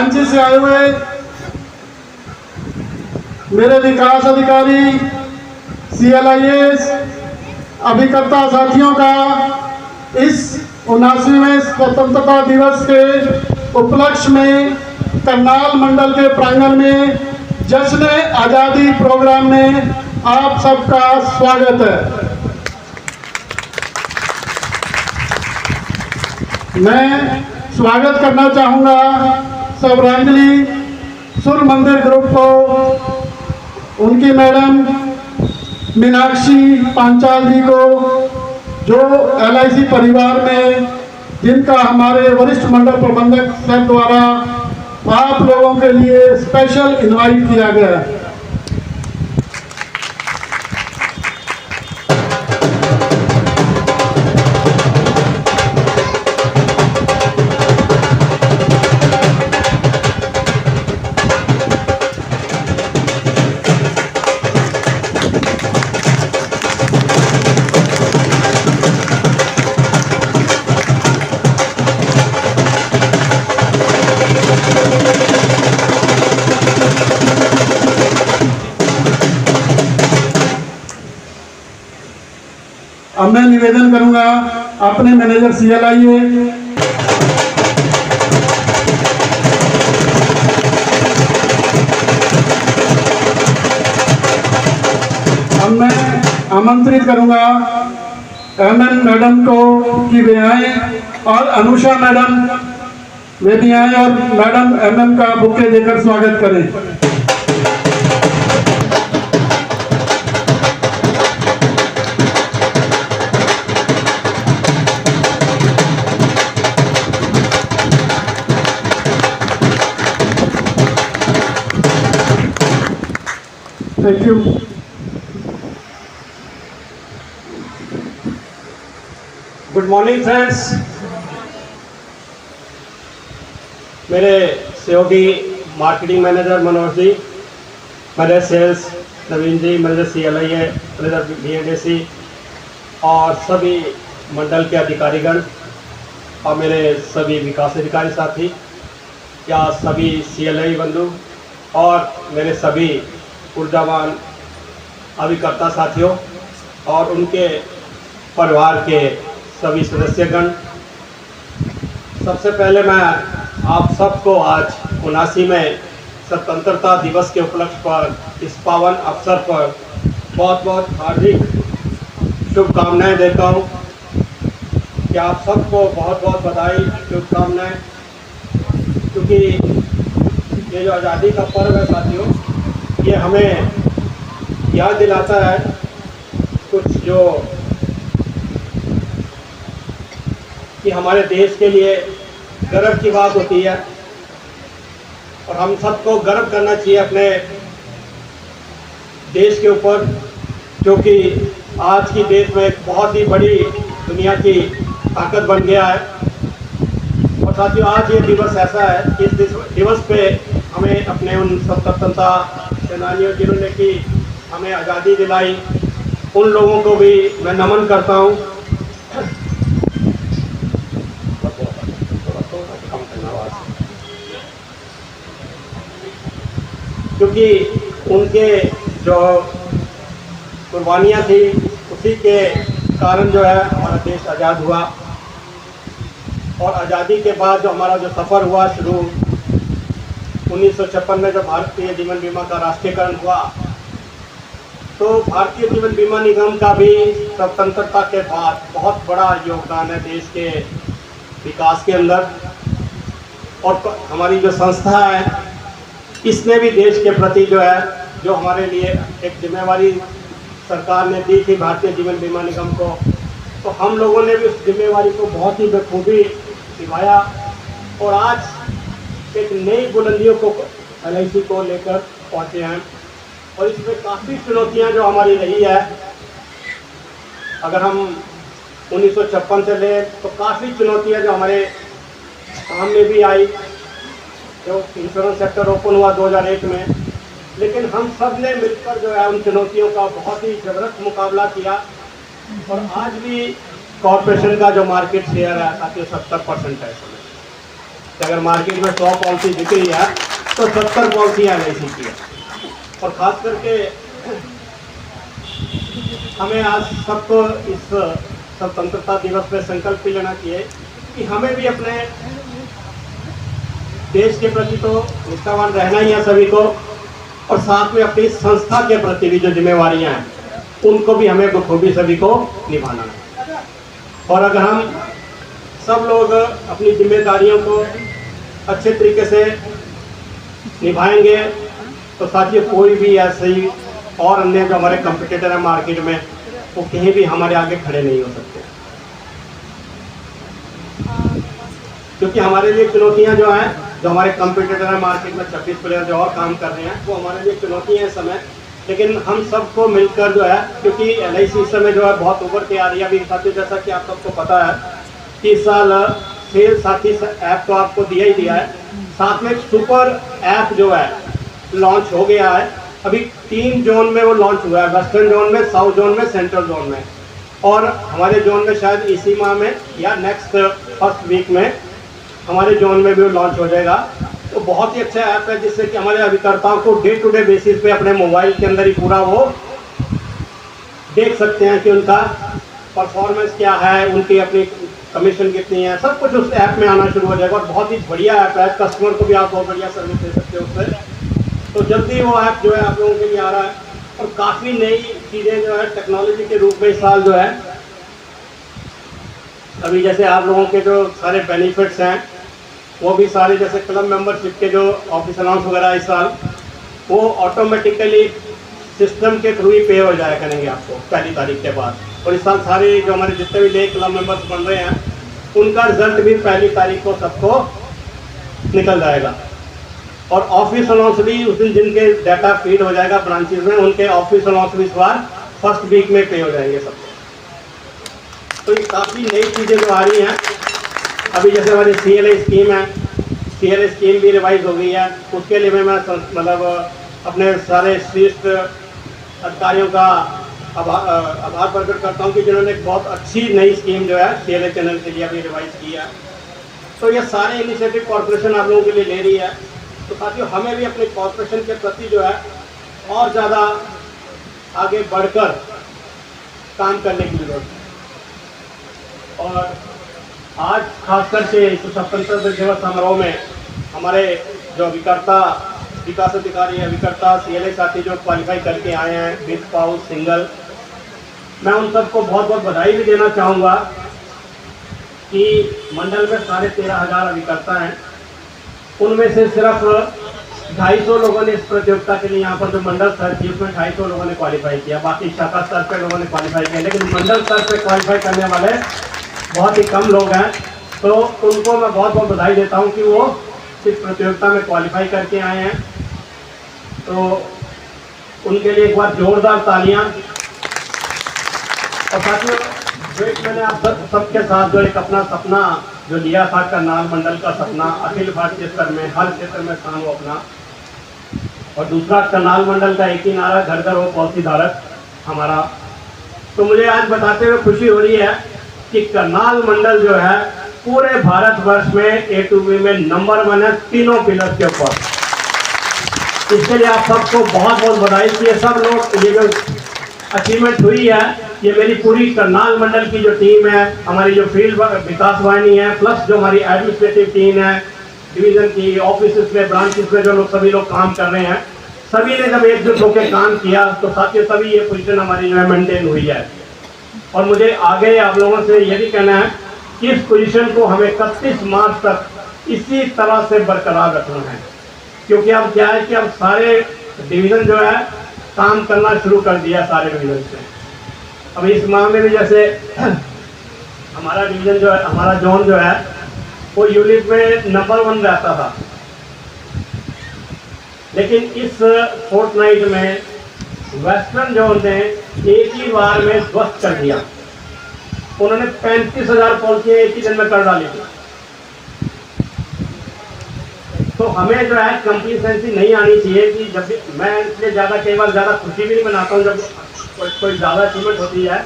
रांची से आए हुए मेरे विकास अधिकारी, CLIS अभिकर्ता साथियों का इस 79वें स्वतंत्रता दिवस के उपलक्ष्य में करनाल मंडल के प्रांगण में जश्न आज़ादी प्रोग्राम में आप सबका स्वागत है। मैं स्वागत करना चाहूँगा सौरांजलि सूर्य मंदिर ग्रुप को, उनकी मैडम मीनाक्षी पांचाल जी को, जो LIC परिवार में जिनका हमारे वरिष्ठ मंडल प्रबंधक सर द्वारा आप लोगों के लिए स्पेशल इनवाइट किया गया है। अब मैं निवेदन करूंगा अपने मैनेजर CLIA अब मैं आमंत्रित करूंगा MN मैडम को कि वे आए, और अनुषा मैडम वे भी आए और मैडम MM का बुके देकर स्वागत करें। Thank you. Good morning friends. मेरे सहयोगी marketing manager Manoj ji, manager sales नवीन जी, मैनेजर CLIA, मैनेजर BNDC और सभी मंडल के अधिकारीगण और मेरे सभी विकास अधिकारी साथी या सभी CLI बंधु और मेरे सभी ऊर्जावान अभिकर्ता साथियों और उनके परिवार के सभी सदस्यगण, सबसे पहले मैं आप सबको आज 79वें स्वतंत्रता दिवस के उपलक्ष्य पर इस पावन अवसर पर बहुत बहुत हार्दिक शुभकामनाएं देता हूं कि आप सबको बहुत बहुत बधाई, शुभकामनाएं, क्योंकि ये जो आज़ादी का पर्व है साथियों, ये हमें याद दिलाता है कुछ जो कि हमारे देश के लिए गर्व की बात होती है, और हम सबको गर्व करना चाहिए अपने देश के ऊपर, क्योंकि आज की देश में एक बहुत ही बड़ी दुनिया की ताकत बन गया है। और साथियों, आज ये दिवस ऐसा है कि इस दिवस पे हमें अपने उन स्वतंत्रता सेनानियों जिन्होंने की हमें आज़ादी दिलाई, उन लोगों को भी मैं नमन करता हूं। क्योंकि उनके जो कुर्बानियाँ थी उसी के कारण जो है हमारा देश आज़ाद हुआ। और आज़ादी के बाद जो हमारा जो सफ़र हुआ शुरू 1956 में जब भारतीय जीवन बीमा का राष्ट्रीयकरण हुआ, तो भारतीय जीवन बीमा निगम का भी स्वतंत्रता के बाद बहुत बड़ा योगदान है देश के विकास के अंदर। और हमारी जो संस्था है, इसने भी देश के प्रति जो है, जो हमारे लिए एक जिम्मेवारी सरकार ने दी थी भारतीय जीवन बीमा निगम को, तो हम लोगों ने भी उस जिम्मेवारी को बहुत ही बखूबी निभाया और आज एक नई बुलंदियों को LIC को लेकर पहुँचे हैं। और इसमें काफ़ी चुनौतियां जो हमारी रही है, अगर हम 1956 से ले तो काफ़ी चुनौतियां जो हमारे सामने भी आई, जो इंश्योरेंस सेक्टर ओपन हुआ 2001 में, लेकिन हम सब ने मिलकर जो है उन चुनौतियों का बहुत ही जबरदस्त मुकाबला किया। और आज भी कॉरपोरेशन का जो मार्केट शेयर है साथियों 70% है इसमें। कि अगर मार्केट में 100 पॉलिसी बिक रही है तो 70 पॉलिसी LIC की है। और ख़ास करके हमें आज सबको इस स्वतंत्रता दिवस पे संकल्प भी लेना चाहिए कि हमें भी अपने देश के प्रति तो निष्ठावान रहना ही है सभी को, और साथ में अपनी संस्था के प्रति भी जो जिम्मेवारियां हैं उनको भी हमें बखूबी सभी को निभाना है। और अगर हम सब लोग अपनी जिम्मेदारियों को अच्छे तरीके से निभाएंगे तो साथियों कोई भी ऐसे ही और अन्य जो हमारे कंपटीटर है मार्केट में वो कहीं भी हमारे आगे खड़े नहीं हो सकते, क्योंकि हमारे लिए चुनौतियां जो हैं, जो हमारे कंपटीटर है मार्केट में 26 प्लेयर जो और काम कर रहे हैं वो हमारे लिए चुनौतियां हैं इस समय। लेकिन हम सबको मिलकर जो है, क्योंकि LIC इस समय जो है बहुत उभर के आ रही है। अभी साथियों जैसा कि आप सबको पता है कि इस साल सेल साथी ऐप तो आपको दिया ही दिया है, साथ में सुपर ऐप जो है लॉन्च हो गया है। अभी 3 जोन में वो लॉन्च हुआ है, वेस्टर्न जोन में, साउथ जोन में, सेंट्रल जोन में, और हमारे जोन में शायद इसी माह में या नेक्स्ट फर्स्ट वीक में हमारे जोन में भी वो लॉन्च हो जाएगा। तो बहुत ही अच्छा ऐप है जिससे कि हमारे अभिकर्ताओं को डे टू डे बेसिस पे अपने मोबाइल के अंदर ही पूरा वो देख सकते हैं कि उनका परफॉर्मेंस क्या है, उनकी अपनी कमीशन कितनी है, सब कुछ उस ऐप में आना शुरू हो जाएगा। और बहुत ही बढ़िया ऐप है, कस्टमर को भी आप बहुत बढ़िया सर्विस दे सकते हो उससे। तो जल्दी वो ऐप जो है आप लोगों के लिए आ रहा है, और काफ़ी नई चीज़ें जो है टेक्नोलॉजी के रूप में इस साल जो है, अभी जैसे आप लोगों के जो सारे बेनिफिट्स हैं वो भी सारे, जैसे क्लब मेंबरशिप के जो ऑफिस अनाउंस वगैरह इस साल वो ऑटोमेटिकली सिस्टम के थ्रू ही पे हो जाया करेंगे आपको 1 तारीख के बाद। और इस साल सारे जो हमारे जितने भी नए क्लब मेंबर्स बन रहे हैं उनका रिजल्ट भी 1 तारीख को सबको निकल जाएगा। और ऑफिस अनाउंस भी उस दिन जिनके डाटा फीड हो जाएगा ब्रांचेज में, उनके ऑफिस अनाउंस भी इस बार फर्स्ट वीक में पे हो जाएंगे सबको। तो ये काफ़ी नई चीज़ें जो आ रही हैं। अभी जैसे हमारी CLA स्कीम है, CLA स्कीम भी रिवाइज हो गई है। उसके लिए मैं मतलब अपने सारे शीर्ष अधिकारियों का आभार प्रकट करता हूँ कि जिन्होंने एक बहुत अच्छी नई स्कीम जो है CLA चैनल के लिए अभी रिवाइज की है। तो ये सारे इनिशिएटिव कॉरपोरेशन आप लोगों के लिए ले रही है। तो साथियों हमें भी अपने कॉरपोरेशन के प्रति जो है और ज़्यादा आगे बढ़कर काम करने की जरूरत है। और आज खासकर से इस स्वतंत्रता दिवस समारोह में हमारे जो अभिकर्ता, विकास अधिकारी, अभिकर्ता, CLA साथी जो क्वालिफाई करके आए हैं विद स्पाउस, सिंगल, मैं उन सबको बहुत बहुत बधाई भी देना चाहूँगा कि मंडल में 13,500 अभिकर्ता हैं, उनमें से सिर्फ 250 लोगों ने इस प्रतियोगिता के लिए, यहाँ पर जो मंडल स्तर थी उसमें 250 लोगों ने क्वालिफाई किया, बाकी शाखा स्तर पर लोगों ने क्वालिफाई किया, लेकिन मंडल स्तर पर क्वालिफाई करने वाले बहुत ही कम लोग हैं। तो उनको मैं बहुत बहुत बधाई देता हूँ कि वो इस प्रतियोगिता में क्वालिफाई करके आए हैं। तो उनके लिए एक बार जोरदार तालियां। और साथियों जो एक मैंने आप सबके साथ जो एक अपना सपना जो लिया था, करनाल मंडल का सपना, अखिल भारतीय स्तर में हर क्षेत्र में स्थान हो अपना, और दूसरा करनाल मंडल का एक ही नारा, घर घर हो पॉलिसी धारक हमारा। तो मुझे आज बताते हुए खुशी हो रही है कि करनाल मंडल जो है पूरे भारतवर्ष में A to B में नंबर 1 है, तीनों पिलर के ऊपर। इसके लिए आप सबको बहुत बहुत बधाई। ये सब लोग, ये जो अचीवमेंट हुई है, ये मेरी पूरी करनाल मंडल की जो टीम है, हमारी जो फील्ड विकास वाहिनी है, प्लस जो हमारी एडमिनिस्ट्रेटिव टीम है, डिवीजन की, ऑफिस में, ब्रांचेस में जो लोग सभी लोग काम कर रहे हैं, सभी ने जब एकजुट होकर काम किया तो साथियों तभी ये पोजीशन हमारी जो है मेंटेन हुई है। और मुझे आगे आप लोगों से ये भी कहना है कि इस पोजीशन को हमें 31 मार्च तक इसी तरह से बरकरार रखना है, क्योंकि अब क्या है कि अब सारे डिवीज़न जो है काम करना शुरू कर दिया सारे डिवीज़न से। अब इस माह में भी जैसे हमारा डिवीज़न जो है, हमारा जोन जो है वो यूनिट में नंबर 1 रहता था, लेकिन इस फोर्टनाइट में वेस्टर्न जोन ने एक ही बार में ध्वस्त कर दिया। उन्होंने 35,000 पॉलिसियाँ एक ही दिन में कर डाली थी। तो हमें जो है कंप्लीसेंसी नहीं आनी चाहिए कि जब भी, मैं इसलिए ज़्यादा कई बार ज़्यादा खुशी भी नहीं मनाता हूँ जब कोई ज़्यादा अचीवमेंट होती है,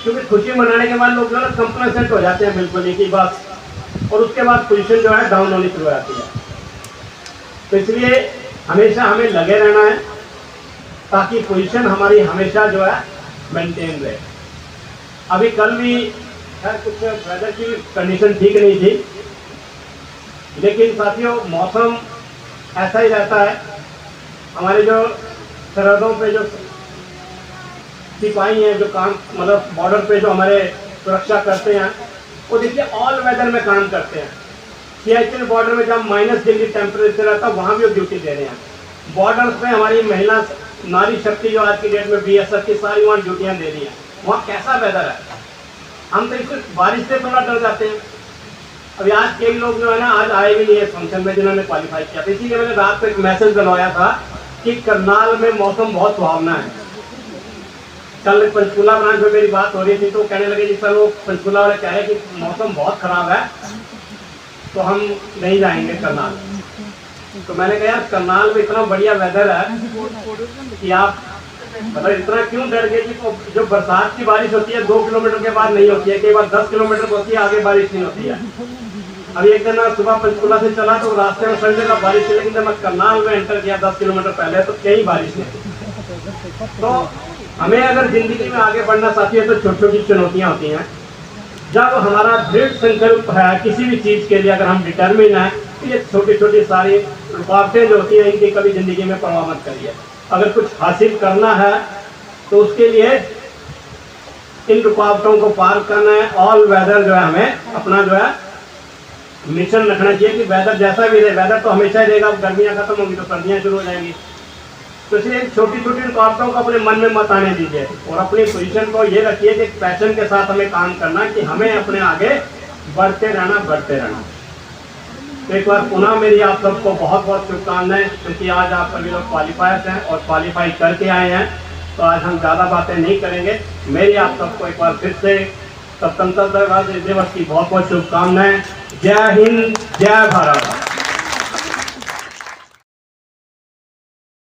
क्योंकि खुशी मनाने के बाद लोग जो है ना कंप्लेसेंट हो जाते हैं बिल्कुल ही कि बस और उसके बाद पोजीशन जो है डाउन होनी शुरू हो जाती है। तो इसलिए हमेशा हमें लगे रहना है ताकि पोजीशन हमारी हमेशा जो है मेंटेन रहे। अभी कल भी खैर कुछ वेदर की कंडीशन ठीक नहीं थी, लेकिन साथियों मौसम ऐसा ही रहता है। हमारे जो सरहदों पे जो सिपाही हैं, जो काम मतलब बॉर्डर पे जो हमारे सुरक्षा करते हैं, वो देखिए ऑल वेदर में काम करते हैं। सियाचिन बॉर्डर में जब -डिग्री टेम्परेचर रहता है वहाँ भी वो ड्यूटी दे रहे हैं। बॉर्डर पे हमारी महिला नारी शक्ति जो आज की डेट में BSF की सारी वहाँ ड्यूटियाँ दे रही हैं। वहाँ कैसा वेदर है, हम तो इससे बारिश से थोड़ा डर जाते हैं। अभी आज कई लोग जो है ना आज आए भी नहीं है फंक्शन में जिन्होंने क्वालिफाई किया था, इसीलिए मैंने रात को एक मैसेज डलवाया था कि करनाल में मौसम बहुत सुहावना है। कल पंचकूला ब्रांच में मेरी बात हो रही थी तो कहने लगे जी सर वो पंचकूला वाले कह रहे हैं कि मौसम बहुत खराब है तो हम नहीं जाएंगे करनाल। तो मैंने कहा यार करनाल में इतना बढ़िया वेदर है कि आप मतलब इतना क्यों डर गए कि जो बरसात की बारिश होती है 2 किलोमीटर के बाद नहीं होती है, कई बार 10 किलोमीटर होती है, आगे बारिश नहीं होती है। अभी एक दिन सुबह पंचकूला से चला तो रास्ते में सर जगह बारिश थी, लेकिन जब मैं करनाल में एंटर किया 10 किलोमीटर पहले तो कहीं बारिश नहीं। तो हमें अगर जिंदगी में आगे बढ़ना चाहती है तो छोटी छोटी चुनौतियाँ होती हैं। जब हमारा दृढ़ संकल्प है किसी भी चीज़ के लिए, अगर हम डिटर्मिन है तो ये छोटी छोटी सारी रुकावटें जो होती हैं इनकी कभी जिंदगी में परवाह मत करिए। अगर कुछ हासिल करना है तो उसके लिए इन रुकावटों को पार करना है। ऑल वेदर जो है हमें अपना जो है मिशन रखना चाहिए कि वेदर जैसा भी रहे, वेदर तो हमेशा ही रहेगा। गर्मियाँ खत्म होंगी तो सर्दियाँ शुरू हो जाएंगी। तो इसलिए छोटी छोटी रुकावटों को अपने मन में मत आने दीजिए और अपनी पोजीशन को ये रखिए कि पैशन के साथ हमें काम करना कि हमें अपने आगे बढ़ते रहना। तो एक बार पुनः मेरी आप सबको बहुत बहुत शुभकामनाएं, क्योंकि आज आप सभी लोग क्वालिफायर्स हैं और क्वालिफाई करके आए हैं। तो आज हम ज़्यादा बातें नहीं करेंगे। मेरी आप सबको एक बार फिर से स्वतंत्रता दिवस की बहुत बहुत शुभकामनाएं। जय हिंद, जय भारत।